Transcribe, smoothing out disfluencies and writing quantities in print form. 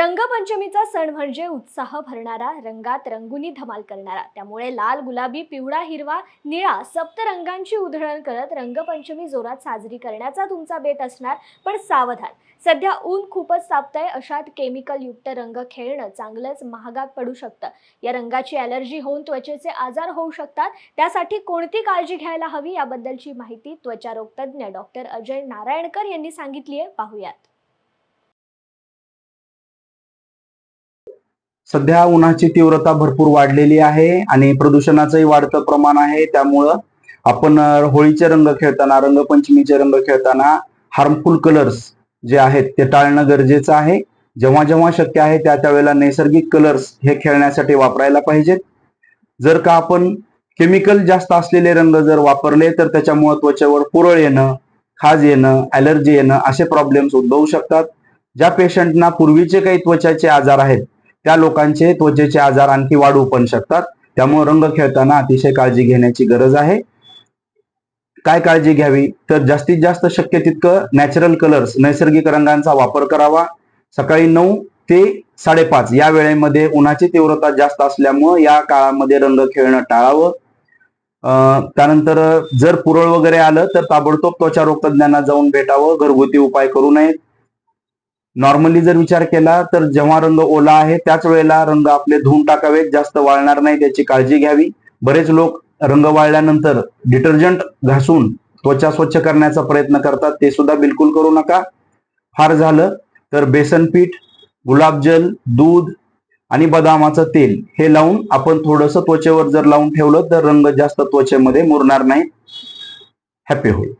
रंगपंचमीचा सण म्हणजे उत्साह भरणारा, रंगात रंगुनी धमाल करणारा। त्यामुळे लाल, गुलाबी, पिवळा, हिरवा, निळा सप्तरंगांची उधळण करत रंगपंचमी जोरात साजरी करण्याचा तुमचा बेत असणार। पण सावधान, सध्या ऊन खूपच तापतंय, अशात केमिकल युक्त रंग खेळणं चांगलंच महागात पडू शकतं। या रंगाची ॲलर्जी होऊन त्वचेचे आजार होऊ शकतात। त्यासाठी कोणती काळजी घ्यायला हवी याबद्दलची माहिती त्वचारोग तज्ज्ञ डॉक्टर अजय नारायणकर यांनी सांगितली आहे, पाहूयात। सध्या उन्हाची तीव्रता भरपूर वाढलेली आहे आणि प्रदूषणाचंही वाढतं प्रमाण आहे। त्यामुळं आपण होळीचे रंग खेळताना, रंगपंचमीचे रंग खेळताना हार्मफुल कलर्स जे आहेत ते टाळणं गरजेचं आहे। जेव्हा जेव्हा शक्य आहे त्या त्यावेळेला नैसर्गिक कलर्स हे खेळण्यासाठी वापरायला पाहिजेत। जर का आपण केमिकल जास्त असलेले रंग जर वापरले तर त्याच्यामुळे त्वचेवर पुरळ येणं, खाज येणं, ॲलर्जी येणं असे प्रॉब्लेम्स उद्भवू शकतात। ज्या पेशंटना पूर्वीचे काही त्वचाचे आजार आहेत त्या लोकांचे त्वचेचे आजार आणखी वाढू पण शकतात। त्यामुळे रंग खेळताना अतिशय काळजी घेण्याची गरज आहे। काय काळजी घ्यावी तर जास्तीत जास्त शक्य तितकं नॅचरल कलर्स, नैसर्गिक रंगांचा वापर करावा। सकाळी 9 ते 5:30 या वेळेमध्ये उन्हाची तीव्रता जास्त असल्यामुळे या काळामध्ये रंग खेळणं टाळावं। त्यानंतर जर पुरळ वगैरे आलं तर ताबडतोब त्वचारोग तज्ज्ञांना जाऊन भेटावं, घरगुती उपाय करू नयेत। नॉर्मली जर विचार केला तर जेव्हा रंग ओला आहे त्याच वेळेला रंग आपले धुवून टाकावेत, जास्त वाळणार नाही त्याची काळजी घ्यावी। बरेच लोक रंग वाळल्यानंतर डिटर्जंट घासून त्वचा स्वच्छ करण्याचा प्रयत्न करतात, ते सुद्धा बिलकुल करू नका। फार झालं तर बेसन पीठ, गुलाबजल, दूध आणि बदामाचं तेल हे लावून आपण थोडंसं त्वचेवर जर लावून ठेवलं तर रंग जास्त त्वचेमध्ये मुरणार नाही, हॅपी होईल।